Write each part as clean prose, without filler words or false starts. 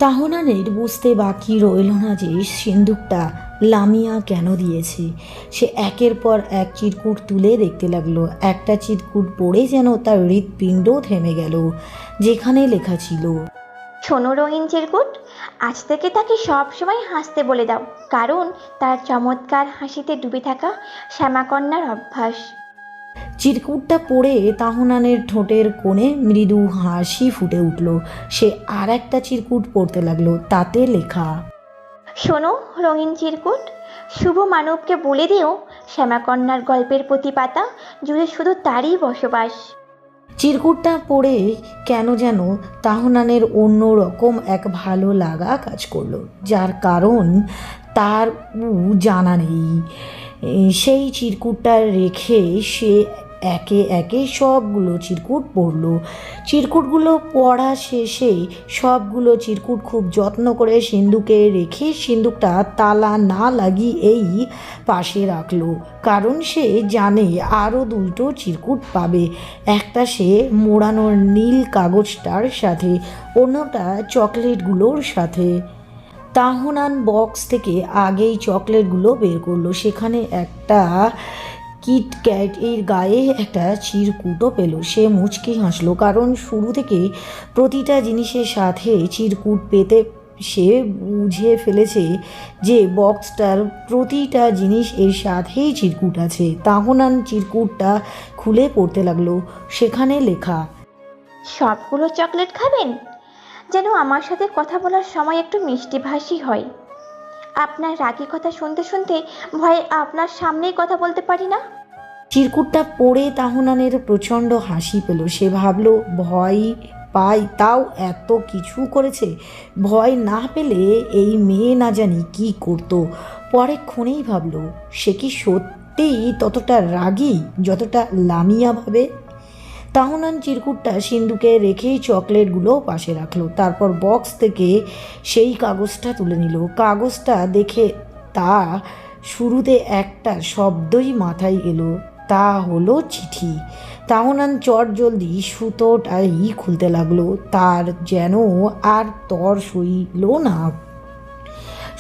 তাহনানের বুঝতে বাকি রইল না যে সিন্দুকটা লামিয়া কেন দিয়েছে। সে একের পর এক চিরকুট তুলে দেখতে লাগলো। একটা চিরকুট পড়ে যেন তার হৃৎপিণ্ড থেমে গেল। যেখানে লেখা ছিল, শোনো রঙিন চিরকুট, আজ থেকে তাকে সব সময় হাসতে বলে দাও, কারণ তার চমৎকার হাসিতে ডুবে থাকা শ্যামাকন্যার অভ্যাস। চিরকুটটা পড়ে তাহনানের ঠোঁটের কোণে মৃদু হাসি ফুটে উঠল। সে আর একটা চিরকুট পড়তে লাগলো। তাতে লেখা, শোনো রঙিন চিরকুট, শুভ মানবকে বলে দিও শ্যামাকন্যার গল্পের প্রতি পাতা জুড়ে শুধু তারই বসবাস। চিরকুটটা পড়ে কেন যেন তাহনানের অন্য রকম এক ভালো লাগা কাজ করলো, যার কারণ তার জানা নেই। সেই চিরকুটটা রেখে সে একে একে সবগুলো চিরকুট পড়ল। চিরকুটগুলো পড়া শেষে সবগুলো চিরকুট খুব যত্ন করে সিন্দুকে রেখে সিন্দুকটা তালা না লাগিয়েই পাশে রাখলো, কারণ সে জানে আরও দুটো চিরকুট পাবে। একটা সে মোড়ানোর নীল কাগজটার সাথে, অন্যটা চকলেটগুলোর সাথে। তাহনান বক্স থেকে আগেই চকলেটগুলো বের করলো। সেখানে একটা কিটক্যাট এর গায়ে একটা চিরকুটও পেল। সে মুচকি হাসলো, কারণ শুরু থেকে প্রতিটা জিনিসের সাথে চিরকুট পেতে সে বুঝে ফেলেছে যে বক্সটার প্রতিটা জিনিস এর সাথেই চিরকুট আছে। তাহনান চিরকুটটা খুলে পড়তে লাগলো। সেখানে লেখা, সবগুলো চকলেট খাবেন, যেন আমার সাথে কথা বলার সময় একটু মিষ্টিভাষী হয়। আপনার রাগী কথা শুনতে শুনতে ভয়ে আপনার সামনেই কথা বলতে পারি না। চিরকুটটা পড়ে তাহনানের প্রচণ্ড হাসি পেল। সে ভাবল, ভয় পাই তাও এত কিছু করেছে, ভয় না পেলে এই মেয়ে না জানি কি করতো। পরেক্ষণেই ভাবল, সে কি সত্যিই ততটা রাগী যতটা লামিয়া ভাবে। তাহনান চিরকুটটা সিন্দুকে রেখেই চকলেটগুলো পাশে রাখলো। তারপর বক্স থেকে সেই কাগজটা তুলে নিল। কাগজটা দেখে তা শুরুতে একটা শব্দই মাথায় এলো, তা হলো চিঠি। তাহনান চটজলদি সুতোটাই খুলতে লাগলো। তার যেন আর তর সইল না।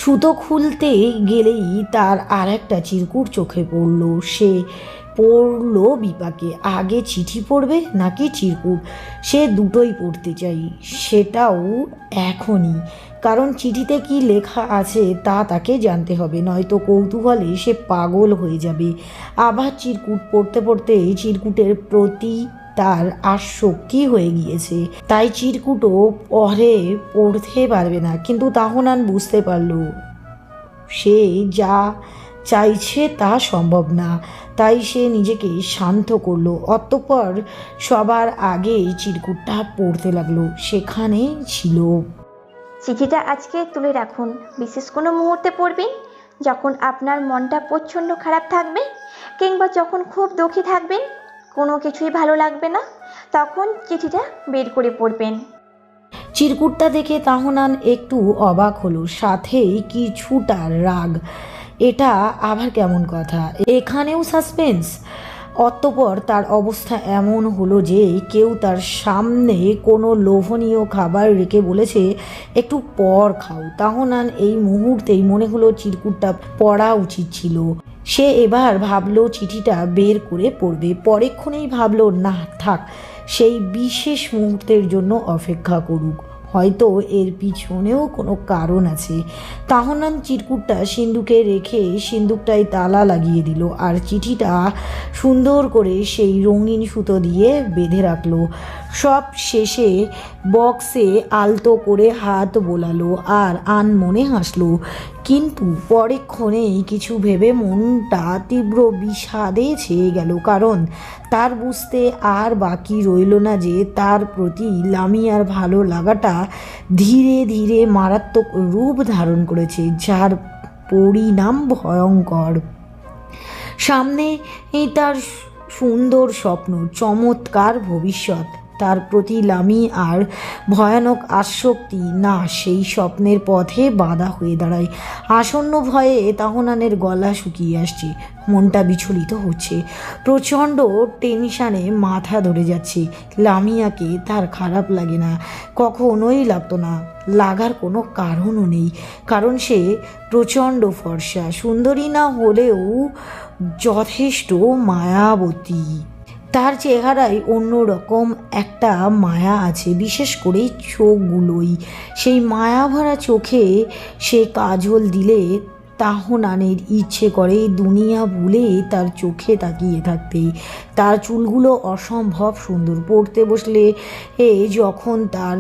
সুতো খুলতে গেলেই তার আর একটা চিরকুট চোখে পড়ল। সে পড়ল বিপাকে, আগে চিঠি পড়বে নাকি চিরকুট। সে দুটোই পড়তে চাই, সেটাও এখনই, কারণ চিঠিতে কি লেখা আছে তা তাকে জানতে হবে, নয়তো কৌতূহলে সে পাগল হয়ে যাবে। আবার চিরকুট পড়তে পড়তে চিরকুটের প্রতি তার আসক্তি হয়ে গিয়েছে, তাই চিরকুটও পড়তে পারবে না। কিন্তু তাহনান বুঝতে পারল সে যা চাইছে তা সম্ভব না, তাই সে নিজেকে শান্ত করলো। অতঃপর সবার আগে চিরকুটটা পড়তে লাগলো। সেখানে ছিল, চিঠিটা আজকে তুলে রাখুন, বিশেষ কোনো মুহূর্তে পড়বেন, যখন আপনার মনটা প্রচণ্ড খারাপ থাকবে, কিংবা যখন খুব দুঃখী থাকবেন, কোনো কিছুই ভালো লাগবে না, তখন চিঠিটা বের করে পড়বেন। চিরকুটটা দেখে তাহনান একটু অবাক হলো, সাথেই কিছুটা রাগ। এটা আবার কেমন কথা, এখানেও সাসপেন্স। অতঃপর তার অবস্থা এমন হলো যে কেউ তার সামনে কোনো লোভনীয় খাবার রেখে বলেছে, একটু পর খাও। তাহনান এই মুহূর্তেই মনে হলো চিরকুটটা পড়া উচিত ছিল। সে এবার ভাবলো চিঠিটা বের করে পড়বে। পরেক্ষণেই ভাবলো, না থাক, সেই বিশেষ মুহূর্তের জন্য অপেক্ষা করুক, হয়তো এর পিছনেও কোনো কারণ আছে। তাহনান চিরকুটটা সিন্দুকে রেখে সিন্দুকটায় তালা লাগিয়ে দিল, আর চিঠিটা সুন্দর করে সেই রঙিন সুতো দিয়ে বেঁধে রাখলো। সব শেষে বক্সে আলতো করে হাত বোলালো আর আনমনে হাসলো। কিন্তু পরেক্ষণেই কিছু ভেবে মনটা তীব্র বিষাদে ছেয়ে গেল, কারণ তার বুঝতে আর বাকি রইল না যে তার প্রতি লামিয়ার ভালো লাগাটা ধীরে ধীরে মারাত্মক রূপ ধারণ করেছে, যার পরিণাম ভয়ঙ্কর। সামনে তার সুন্দর স্বপ্ন, চমৎকার ভবিষ্যৎ, তার প্রতি লামি আর ভয়ানক আসক্তি না সেই স্বপ্নের পথে বাধা হয়ে দাঁড়ায়। আসন্ন ভয়ে তাহনানের গলা শুকিয়ে আসছে, মনটা বিচলিত হচ্ছে, প্রচণ্ড টেনশানে মাথা ধরে যাচ্ছে। লামিয়াকে তার খারাপ লাগে না, কখনোই লাগতো না, লাগার কোনো কারণও নেই, কারণ সে প্রচণ্ড ফর্সা, সুন্দরী না হলেও যথেষ্ট মায়াবতী। তার চেহারায় অন্যরকম একটা মায়া আছে, বিশেষ করে চোখগুলোই। সেই মায়াভরা চোখে সে কাজল দিলে তাহনানের ইচ্ছে করে দুনিয়া ভুলে তার চোখে তাকিয়ে থাকতে। তার চুলগুলো অসম্ভব সুন্দর, পড়তে বসলে যখন তার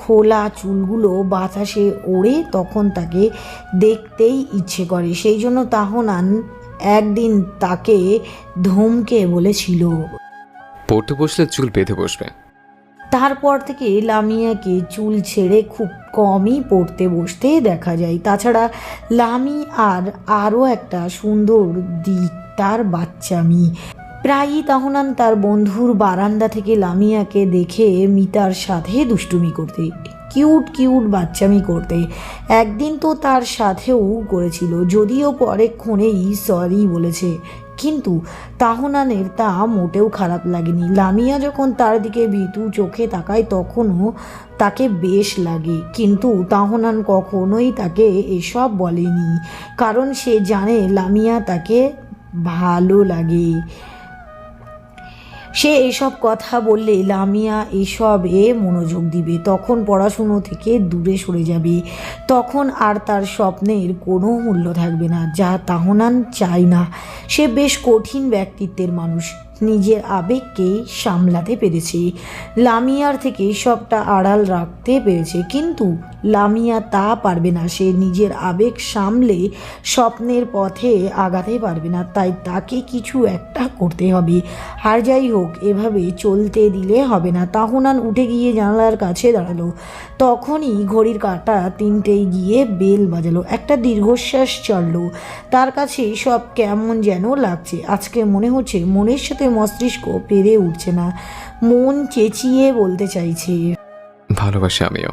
খোলা চুলগুলো বাতাসে ওড়ে তখন তাকে দেখতেই ইচ্ছে করে। সেই জন্য তাহনান একদিন তাকে ধমকে বলেছিল, পড়তে বসলে চুল বেঁধে বসবে। তারপর থেকে লামিয়াকে চুল ছেড়ে খুব কমই পড়তে বসতে দেখা যায়। তাছাড়া লামি আরও একটা সুন্দর দিক তার বাচ্চামি। প্রায়ই তাহনান তার বন্ধুর বারান্দা থেকে লামিয়াকে দেখে মিতার সাথে দুষ্টুমি করতে, কিউট কিউট বাচ্চামি করতে। একদিন তো তার সাথেও করেছিল, যদিও পরেক্ষণেই সরি বলেছে, কিন্তু তাহনানের তা মোটেও খারাপ লাগেনি। লামিয়া যখন তার দিকে ভীতু চোখে তাকায় তখনও তাকে বেশ লাগে, কিন্তু তাহনান কখনোই তাকে এসব বলেনি, কারণ সে জানে লামিয়া তাকে ভালো লাগে। সে এসব কথা বললে লামিয়া এসবে মনোযোগ দিবে, তখন পড়াশুনো থেকে দূরে সরে যাবে, তখন আর তার স্বপ্নের কোনো মূল্য থাকবে না, যা তাহনান চায় না। সে বেশ কঠিন ব্যক্তিত্বের মানুষ, নিজের আবেগকে সামলাতে পেরেছে, লামিয়ার থেকে সবটা আড়াল রাখতে পেরেছে, কিন্তু লামিয়া তা পারবে না। সে নিজের আবেগ সামলে স্বপ্নের পথে আগাতে পারবে না, তাই তাকে কিছু একটা করতে হবে। আর যাই হোক, এভাবে চলতে দিলে হবে না। তাহনান উঠে গিয়ে জানালার কাছে দাঁড়ালো, তখনই ঘড়ির কাঁটা 3টেই গিয়ে বেল বাজালো। একটা দীর্ঘশ্বাস চলল, তার কাছে সব কেমন যেন লাগছে। আজকে মনে হচ্ছে মনের সাথে মস্তিষ্ক পেরে উঠছে না, মন চেঁচিয়ে বলতে চাইছে ভালোবাসি আমিও।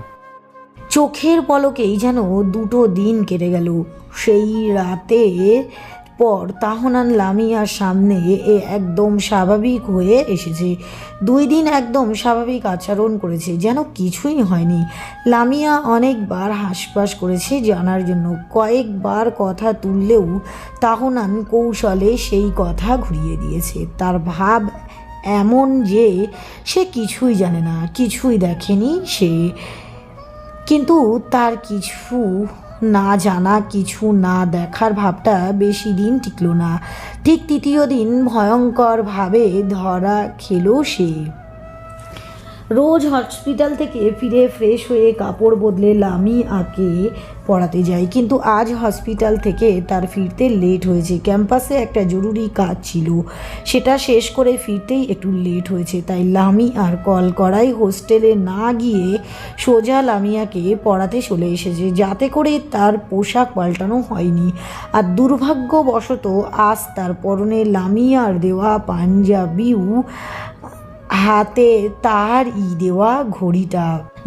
চোখের পলকেই যেন 2টো দিন কেটে গেল। সেই রাতে পর তাহনান লামিয়ার সামনে একদম স্বাভাবিক হয়ে এসেছে। 2 দিন একদম স্বাভাবিক আচরণ করেছে, যেন কিছুই হয়নি। লামিয়া অনেকবার হাসপাস করেছে জানার জন্য, কয়েকবার কথা তুললেও তাহনান কৌশলে সেই কথা ঘুরিয়ে দিয়েছে। তার ভাব এমন যে সে কিছুই জানে না, কিছুই দেখেনি সে, কিন্তু তার কিছু না জানা, কিছু না দেখার ভাবটা বেশি দিন টিকল না। ঠিক 3য় দিন ভয়ঙ্করভাবে ধরা খেলো সে। রোজ হসপিটাল থেকে ফিরে ফ্রেশ হয়ে কাপড় বদলে লামিয়াকে পড়াতে যায়, কিন্তু আজ হসপিটাল থেকে তার ফিরতে লেট হয়েছে। ক্যাম্পাসে একটা জরুরি কাজ ছিল, সেটা শেষ করে ফিরতেই একটু লেট হয়েছে, তাই লামিয়ার কল করায় হোস্টেলে না গিয়ে সোজা লামিয়াকে পড়াতে চলে এসেছে, যাতে করে তার পোশাক পাল্টানো হয়নি। আর দুর্ভাগ্যবশত আজ তার পরনে লামিয়ার দেওয়া পাঞ্জাবিও, হাতে তার দেওয়া ঘড়িটা,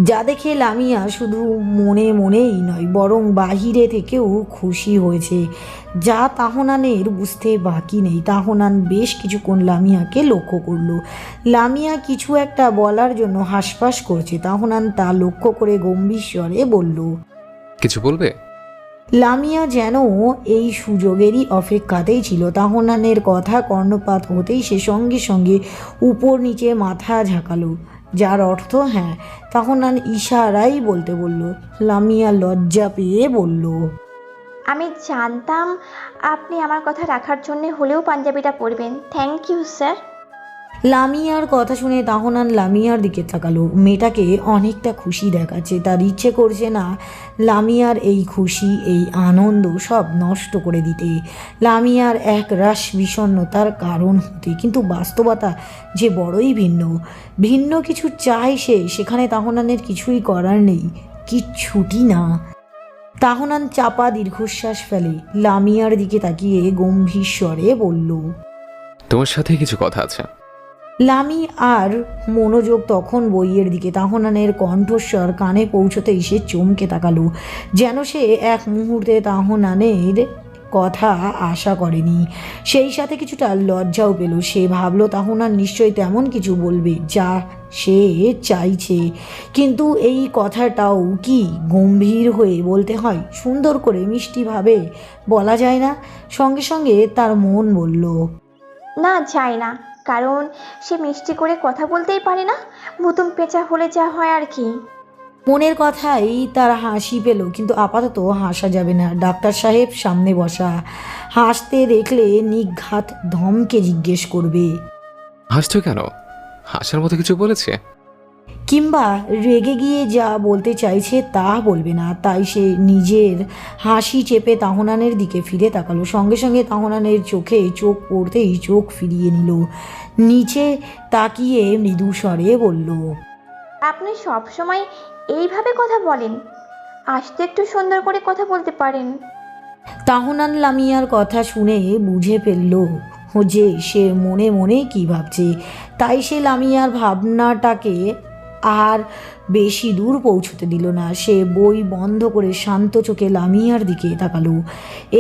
যা দেখে লামিয়া শুধু মনে মনেই নয় বরং বাহিরে থেকেও খুশি হয়েছে, যা তাহনানের বুঝতে বাকি নেই। তাহনান বেশ কিছুক্ষণ লামিয়াকে লক্ষ্য করলো। লামিয়া কিছু একটা বলার জন্য হাসপাস করছে। তাহনান তা লক্ষ্য করে গম্ভীর স্বরে বলল, কিছু বলবে? লামিয়া যেন এই সুযোগেরই অপেক্ষাতেই ছিল। তাহনানের কথা কর্ণপাত হতেই সে সঙ্গে সঙ্গে উপর নিচে মাথা ঝাঁকালো, যার অর্থ হ্যাঁ। তাহনান ইশারাই বলতে বলল। লামিয়া লজ্জা পেয়ে বলল, আমি জানতাম আপনি আমার কথা রাখার জন্য হলেও পাঞ্জাবিটা পরবেন। Thank you sir. লামিয়ার কথা শুনে তাহনান লামিয়ার দিকে তাকালো। মেয়েটাকে অনেকটা খুশি দেখাচ্ছে, তার ইচ্ছে করছে না লামিয়ার এই খুশি, এই আনন্দ সব নষ্ট করে দিতে, লামিয়ার এক রাশ বিষণ্ণতার কারণ হতে। কিন্তু বাস্তবতা যে বড়ই ভিন্ন, ভিন্ন কিছু চায় সে, সেখানে তাহনানের কিছুই করার নেই, কিচ্ছুটি না। তাহনান চাপা দীর্ঘশ্বাস ফেলে লামিয়ার দিকে তাকিয়ে গম্ভীর স্বরে বলল, তোমার সাথে কিছু কথা আছে। লামি আর মনোযোগ তখন বইয়ের দিকে। তাহনানের কণ্ঠস্বর কানে পৌঁছতেই সে চমকে তাকালো, যেন সে এক মুহূর্তে তাহনানের কথা আশা করেনি। সেই সাথে কিছুটা লজ্জাও পেল। সে ভাবল তাহনান নিশ্চয়ই তেমন কিছু বলবে যা সে চাইছে, কিন্তু এই কথাটাও কি গম্ভীর হয়ে বলতে হয়? সুন্দর করে মিষ্টিভাবে বলা যায় না? সঙ্গে সঙ্গে তার মন বলল, না, যায় না, কারণ সে মিষ্টি করে কথা বলতেই পারে না। ভুতুম পেঁচা হলে যা হয় আর কি। মনের কথাই তার হাসি পেল, কিন্তু আপাতত হাসা যাবে না। ডাক্তার সাহেব সামনে বসা, হাসতে দেখলে নিঘাত ধমকে জিজ্ঞেস করবে, হাসছো কেন? হাসার মতো কিছু বলেছে? কিংবা রেগে গিয়ে যা বলতে চাইছে তা বলবে না। তাই সে নিজের হাসি চেপে তাহনানের দিকে ফিরে তাকালো। সঙ্গে সঙ্গে তাহনানের চোখে চোখ পড়তেই চোখ ফিরিয়ে নিল, নিচে তাকিয়ে মৃদু স্বরে বলল, আপনি সব সময় এইভাবে কথা বলেন? আসতে একটু সুন্দর করে কথা বলতে পারেন। তাহনান লামিয়ার কথা শুনে বুঝে ফেলল যে সে মনে মনে কি ভাবছে। তাই সে লামিয়ার ভাবনাটাকে আর বেশি দূর পৌঁছতে দিল না। সে বই বন্ধ করে শান্ত চোখে লামিয়ার দিকে তাকালো।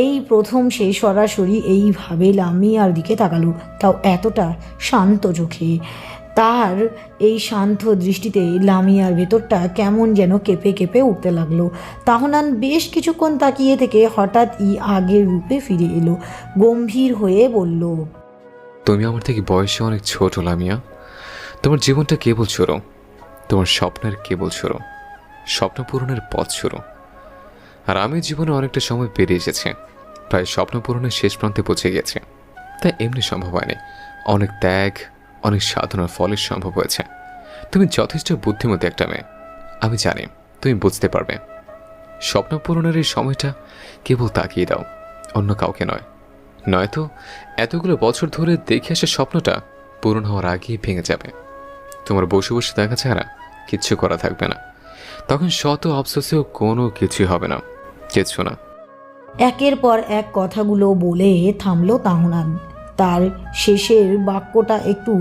এই প্রথম সে সরাসরি এইভাবে লামিয়ার দিকে তাকালো, তাও এতটা শান্ত চোখে। তার এই শান্ত দৃষ্টিতে লামিয়ার ভেতরটা কেমন যেন কেঁপে কেঁপে উঠতে লাগলো। তাহনান বেশ কিছুক্ষণ তাকিয়ে থেকে হঠাৎই আগের রূপে ফিরে এলো, গম্ভীর হয়ে বলল, তুমি আমার থেকে বয়সে অনেক ছোট লামিয়া। তোমার জীবনটা কেবল শুরু, তোমার স্বপ্নের কেবল শুরু, স্বপ্ন পূরণের পথ শুরু। আর আমি জীবনে অনেকটা সময় পেরিয়ে এসেছি, প্রায় স্বপ্ন পূরণের শেষ প্রান্তে পৌঁছে গেছে। তাই এমনি সম্ভব হয়নি, অনেক ত্যাগ, অনেক সাধনার ফলে সম্ভব হয়েছে। তুমি যথেষ্ট বুদ্ধিমতী একটা মেয়ে, আমি জানি তুমি বুঝতে পারবে। স্বপ্ন পূরণের এই সময়টা কেবল তাকিয়ে দাও, অন্য কাউকে নয়। নয়তো এতগুলো বছর ধরে দেখে আসা স্বপ্নটা পূরণ হওয়ার আগেই ভেঙে যাবে। তোমার বসে বসে দেখা ছাড়া কিচ্ছু করা থাকবে না। তখন শত আফসোসেও কোনো কিছুই হবে না, কিচ্ছু না। একের পর এক কথাগুলো বলে থামলো তাহনান। তার শেষের বাক্যটা একটু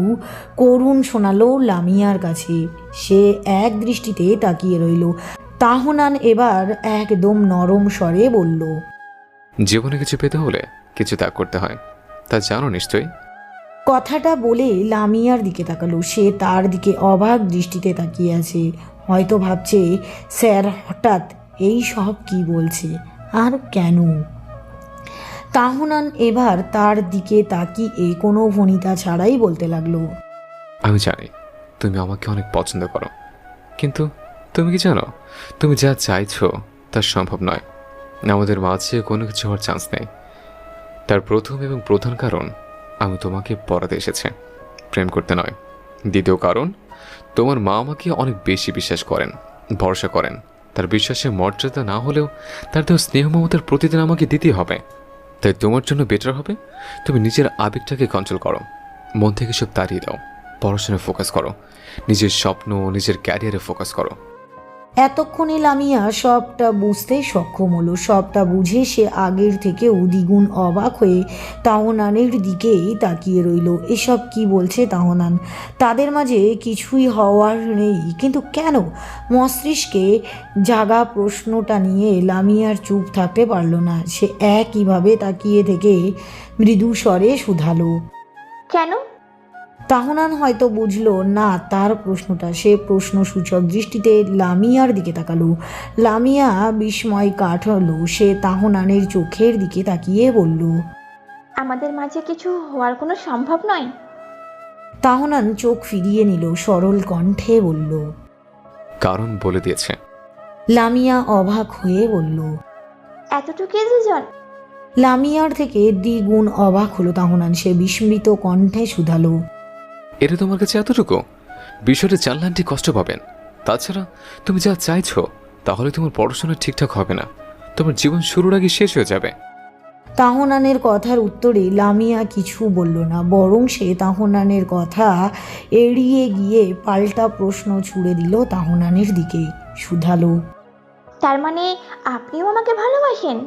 করুণ শোনালো লামিয়ার কাছে। সে এক দৃষ্টিতে তাকিয়ে রইল। তাহনান এবার একদম নরম স্বরে বলল, জীবনে কিছু পেতে হলে কিছু ত্যাগ করতে হয়, তা জানো নিশ্চয়ই। কথাটা বলে লামিয়ার দিকে তাকালো। সে তার দিকে অবাক দৃষ্টিতে তাকিয়ে আছে। হয়তো ভাবছে স্যার হঠাৎ এই সব কি বলছে আর কেন। তাহনান এবার তার দিকে তাকিয়ে কোনো ভনিতা ছাড়াই বলতে লাগলো, আমি জানি তুমি আমাকে অনেক পছন্দ করো, কিন্তু তুমি কি জানো তুমি যা চাইছো তা সম্ভব নয়। আমাদের মাঝে কোনো কিছু হওয়ার চান্স নেই। তার প্রথম এবং প্রধান কারণ, আমি তোমাকে পড়াতে এসেছি, প্রেম করতে নয়। দ্বিতীয় কারণ, তোমার মা আমাকে অনেক বেশি বিশ্বাস করেন, ভরসা করেন। তার বিশ্বাসের মর্যাদা না হলেও তার দেওয়া স্নেহ মমতার প্রতিদিন আমাকে দিতেই হবে। তাই তোমার জন্য বেটার হবে তুমি নিজের আবেগটাকে কন্ট্রোল করো, মন থেকে সব তাড়িয়ে দাও, পড়াশোনায় ফোকাস করো, নিজের স্বপ্ন নিজের ক্যারিয়ারে ফোকাস করো। এতক্ষণে লামিয়া সবটা বুঝতে সক্ষম হলো। সবটা বুঝে সে আগের থেকেও দ্বিগুণ অবাক হয়ে তাহনানের দিকেই তাকিয়ে রইল। এসব কি বলছে তাহনান? তাদের মাঝে কিছুই হওয়ার নেই, কিন্তু কেন? মস্তিষ্কে জাগা প্রশ্নটা নিয়ে লামিয়ার চুপ থাকতে পারল না। সে একইভাবে তাকিয়ে থেকে মৃদু স্বরে শুধালো, কেন? তাহনান হয়তো বুঝল না তার প্রশ্নটা। সে প্রশ্নসূচক দৃষ্টিতে লামিয়ার দিকে তাকালো। লামিয়া বিস্ময় কাটালো। সে তাহনানের চোখের দিকে তাকিয়ে বলল, আমাদের মাঝে কিছু হওয়ার কোনো সম্ভব নয়? তাহনান চোখ ফিরিয়ে নিল, সরল কণ্ঠে বলল। কারণ বলে দিয়েছে। লামিয়া অবাক হয়ে বলল। এতটুকু দুজন? লামিয়ার থেকে দ্বিগুণ অবাক হলো তাহনান। সে বিস্মিত কণ্ঠে শুধালো, এটা তোমার কাছে এতটুকু? বিষয়টা জানলে আন্টি কষ্ট পাবেন। তাছাড়া তুমি যা চাইছো তাহলে তোমার পড়াশোনা ঠিকঠাক হবে না, তোমার জীবন শুরুর আগে শেষ হয়ে যাবে। তাহনানের কথার উত্তরে লামিয়া কিছু বলল না, বরং সে তাহনানের কথা এড়িয়ে গিয়ে পাল্টা প্রশ্ন ছুড়ে দিল তাহনানের দিকে। শুধালো, তার মানে আপনিও আমাকে ভালোবাসেন?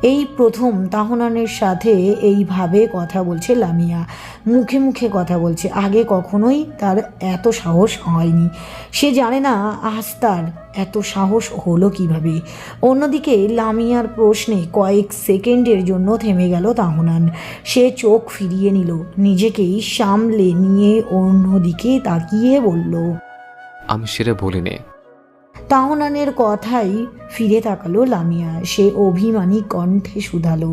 এই প্রথম তাহনানের সাথে এইভাবে কথা বলছে লামিয়া, মুখে মুখে কথা বলছে। আগে কখনোই তার এত সাহস হয়নি। সে জানে না আজ তার এত সাহস হলো কিভাবে। অন্যদিকে লামিয়ার প্রশ্নে কয়েক সেকেন্ডের জন্য থেমে গেল তাহনান। সে চোখ ফিরিয়ে নিল, নিজেকেই সামলে নিয়ে অন্যদিকে তাকিয়ে বলল। আমি সেটা বলিনি। তাহনানের কথাই ফিরে তাকালো লামিয়া। সে অভিমানী কণ্ঠে শুধালো।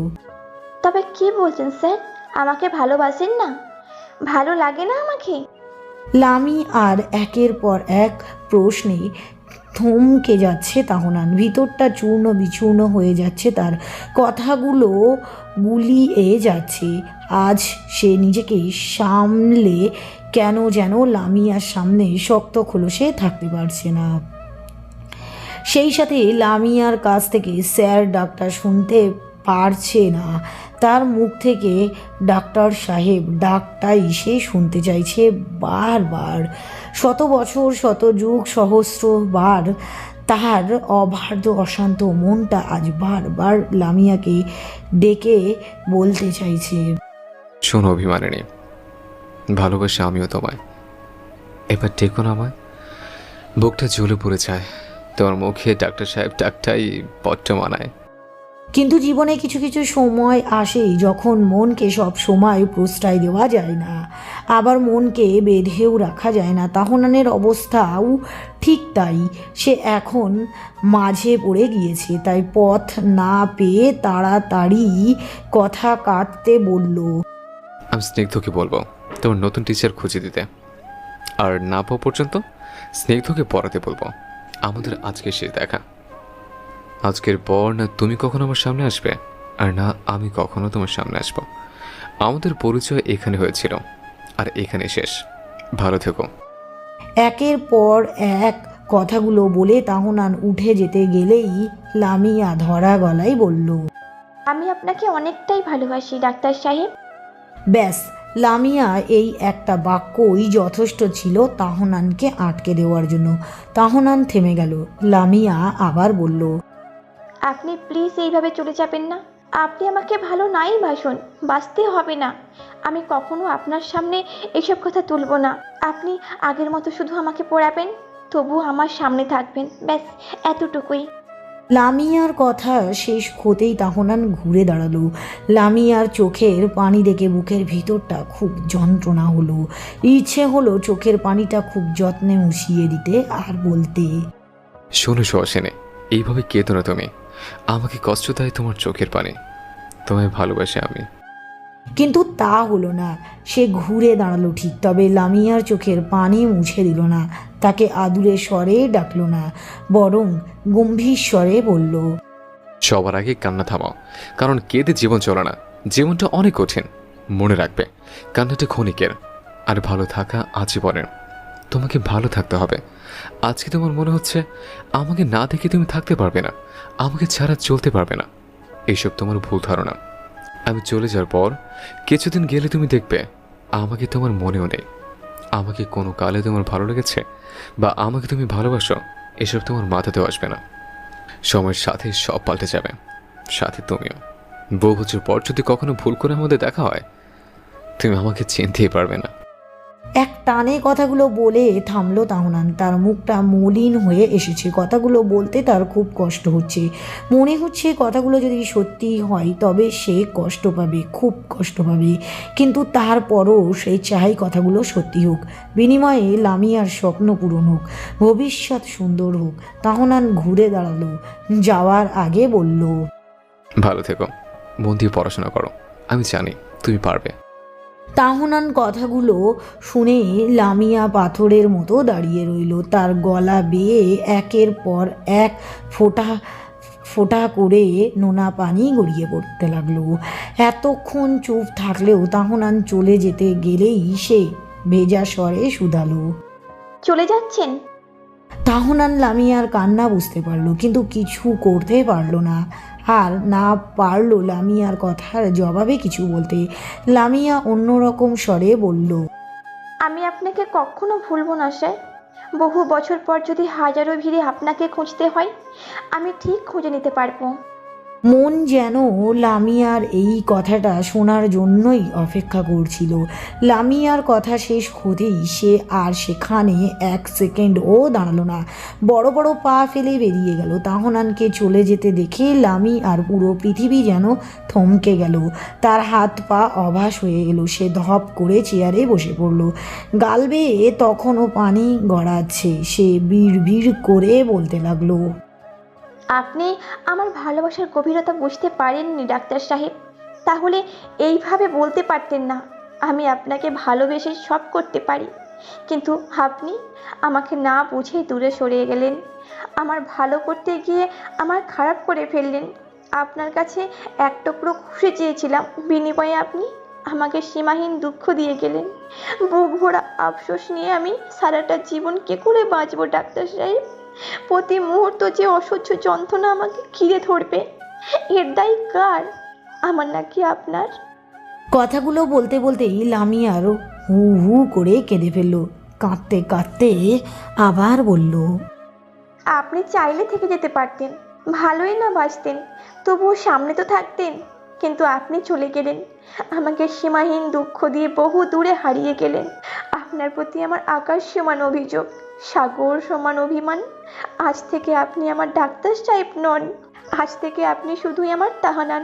তবে কি বলছেন স্যার? আমাকে ভালোবাসেন না? ভালো লাগে না আমাকে? লামি আর একের পর এক প্রশ্নে থমকে যাচ্ছে তাহনান। ভিতরটা চূর্ণ বিচূর্ণ হয়ে যাচ্ছে, তার কথাগুলো গুলিয়ে যাচ্ছে। আজ সে নিজেকে সামলে কেন যেন লামিয়ার সামনে শক্ত খোলসে থাকতে পারছে না। সেই সাথে লামিয়ার কাছ থেকে স্যার ডাক্তার শুনতে পারছে না। তার মুখ থেকে ডাক্তার সাহেব ডাকটাই সে শুনতে চাইছে বারবার। শত বছর, শত যুগ, সহস্রবার তার অবাধ্য অশান্ত মনটা আজ বারবার লামিয়াকে ডেকে বলতে চাইছে। শোনো অভিমানিনী, ভালোবাসি আমিও তোমায়। এবার ডেকো না আমায়। বুকটা জ্বলে পড়ে যায়। তোমার মুখে ডাক্তার সাহেব ডাকটাই বড্ড মানায়। কিন্তু জীবনে কিছু কিছু সময় আসে যখন মনকে সব সময় প্রশ্রয় দেওয়া যায় না, আবার মনকে বেঁধেও রাখা যায় না। তাহনানের অবস্থাও ঠিক তাই। সে এখন মাঝে পড়ে গিয়েছে, তাই পথ না পেয়ে তাড়াতাড়ি কথা কাটতে বলল। আমি স্নিগ্ধকে বলবো তোমার নতুন টিচার খুঁজে দিতে, আর না পাওয়া পর্যন্ত স্নিগ্ধকে পড়াতে বলবো। আমাদের আজকে শেষ দেখা। আজকের পর না তুমি কখনো আমার সামনে আসবে, আর না আমি কখনো তোমার সামনে আসবো। আমাদের পরিচয় এখানে হয়েছিল, আর এখানে শেষ। ভালো থেকো। একের পর এক কথাগুলো বলে তাহনান উঠে যেতে গেলেই লামিয়া ধরা গলায় বলল। আমি আপনাকে অনেকটাই ভালোবাসি ডাক্তার সাহেব। ব্যাস, লামিয়া এই একটা বাক্যই যথেষ্ট ছিল তাহনানকে আটকে দেওয়ার জন্য। তাহনান থেমে গেল। লামিয়া আবার বলল। আপনি প্লিজ এইভাবে চলে যাবেন না। আপনি আমাকে ভালো নাই বাসুন, বাঁচতে হবে না। আমি কখনো আপনার সামনে এসব কথা তুলব না। আপনি আগের মতো শুধু আমাকে পড়াবেন, তবু আমার সামনে থাকবেন, ব্যাস এতটুকুই। লামিয়ার কথা শেষ হতেই তাহনান ঘুরে দাঁড়ালো। লামিয়ার চোখের পানি দেখে বুকের ভিতরটা খুব যন্ত্রণা হলো। ইচ্ছে হলো চোখের পানিটা খুব যত্নে মুছিয়ে দিতে আর বলতে। শোনো সুহাসিনী, এইভাবে কেঁদো না তুমি। আমাকে কষ্ট দেয় তোমার চোখের পানি। তোমায় ভালোবাসি আমি। কিন্তু তা হলো না। সে ঘুরে দাঁড়ালো ঠিক, তবে লামিয়ার চোখের পানি মুছে দিল না, তাকে আদুরে স্বরে ডাকলো না, বরং গম্ভীর স্বরে বলল। সবার আগে কান্না থামাও, কারণ কেঁদে জীবন চলে না। জীবনটা অনেক কঠিন, মনে রাখবে। কান্নাটা ক্ষণিকের, আর ভালো থাকা আজীবনের। তোমাকে ভালো থাকতে হবে। আজকে তোমার মনে হচ্ছে আমাকে না দেখে তুমি থাকতে পারবে না, আমাকে ছাড়া চলতে পারবে না। এইসব তোমার ভুল ধারণা। আমি চলে যাওয়ার পর কিছুদিন গেলে তুমি দেখবে আমাকে তোমার মনেও নেই। আমাকে কোনো কালে তোমার ভালো লেগেছে বা আমাকে তুমি ভালোবাসো, এসব তোমার মাথাতেও আসবে না। সময়ের সাথে সব পাল্টে যাবে, সাথে তুমিও। বহু বছর পর যদি কখনো ভুল করে আমাদের দেখা হয়, তুমি আমাকে চিনতেই পারবে না। এক টানে কথাগুলো বলে থামলো তাহনান। তার মুখটা মলিন হয়ে এসেছে। কথাগুলো বলতে তার খুব কষ্ট হচ্ছে। মনে হচ্ছে কথাগুলো যদি সত্যি হয় তবে সে কষ্ট পাবে, খুব কষ্ট পাবে। কিন্তু তারপরও সে চাই কথাগুলো সত্যি হোক। বিনিময়ে লামিয়ার স্বপ্ন পূরণ হোক, ভবিষ্যৎ সুন্দর হোক। তাহনান ঘুরে দাঁড়ালো, যাওয়ার আগে বলল। ভালো থেকো, মন দিয়ে পড়াশোনা করো। আমি জানি তুমি পারবে। তাহনান কথাগুলো শুনে লামিয়া পাথরের মতো দাঁড়িয়ে রইল। তার গলা বেয়ে একের পর এক ফোঁটা ফোঁটা করে নোনা পানি গড়িয়ে পড়তে লাগলো। এতক্ষণ চুপ থাকলেও তাহনান চলে যেতে গেলেই সে ভেজা স্বরে শুধালো। চলে যাচ্ছেন? তাহনান লামিয়ার কান্না বুঝতে পারলো, কিন্তু কিছু করতে পারলো না। আর না পারলো লামিয়ার কথার জবাবে কিছু বলতে। লামিয়া অন্যরকম স্বরে বলল। আমি আপনাকে কখনো ভুলব না স্যার। বহু বছর পর যদি হাজারো ভিড়ে আপনাকে খুঁজতে হয়, আমি ঠিক খুঁজে নিতে পারবো। মন যেন লামিয়ার এই কথাটা শোনার জন্যই অপেক্ষা করছিল। লামিয়ার কথা শেষ হতেই সে আর সেখানে এক সেকেন্ডও দাঁড়ালো না, বড় বড় পা ফেলে বেরিয়ে গেল। তাহনানকে চলে যেতে দেখে লামি আর পুরো পৃথিবী যেন থমকে গেল, তার হাত পা অবশ হয়ে গেল। সে ধপ করে চেয়ারে বসে পড়ল, গাল বেয়ে তখনও পানি গড়াচ্ছে। সে বিড় করে বলতে লাগলো, আপনি আমার ভালোবাসার গভীরতা বুঝতে পারেননি ডাক্তার সাহেব। তাহলে এইভাবে বলতে পারতেন না আমি আপনাকে ভালোবেসে সব করতে পারি, কিন্তু আপনি আমাকে না বুঝেই দূরে সরিয়ে গেলেন। আমার ভালো করতে গিয়ে আমার খারাপ করে ফেললেন। আপনার কাছে এক টুকরো খুশি চেয়েছিলাম, বিনিময়ে আপনি আমাকে সীমাহীন দুঃখ দিয়ে গেলেন। বুক ভরা আফসোস নিয়ে আমি সারাটা জীবন কে করে বাঁচবো ডাক্তার সাহেব? প্রতি মুহূর্ত যে অসহ্য যন্ত্রণা আমাকে ঘিরে ধরবে, এর দায় কার? আমার নাকি আপনার? কথাগুলো বলতে বলতেই লামিয়ার হু হু করে কেঁদে ফেলল। কাঁদতে কাঁদতে আবার বলল, আপনি চাইলে থেকে যেতে পারতেন, ভালোই না বাঁচতেন, তবুও সামনে তো থাকতেন। কিন্তু আপনি চলে গেলেন, আমাকে সীমাহীন দুঃখ দিয়ে বহু দূরে হারিয়ে গেলেন। আপনার প্রতি আমার আকাশ সমান অভিযোগ, সাগর সমান অভিমান। আজ থেকে আপনি আমার ডাক্তার সাহেব নন, আজ থেকে আপনি শুধুই আমার তাহানান।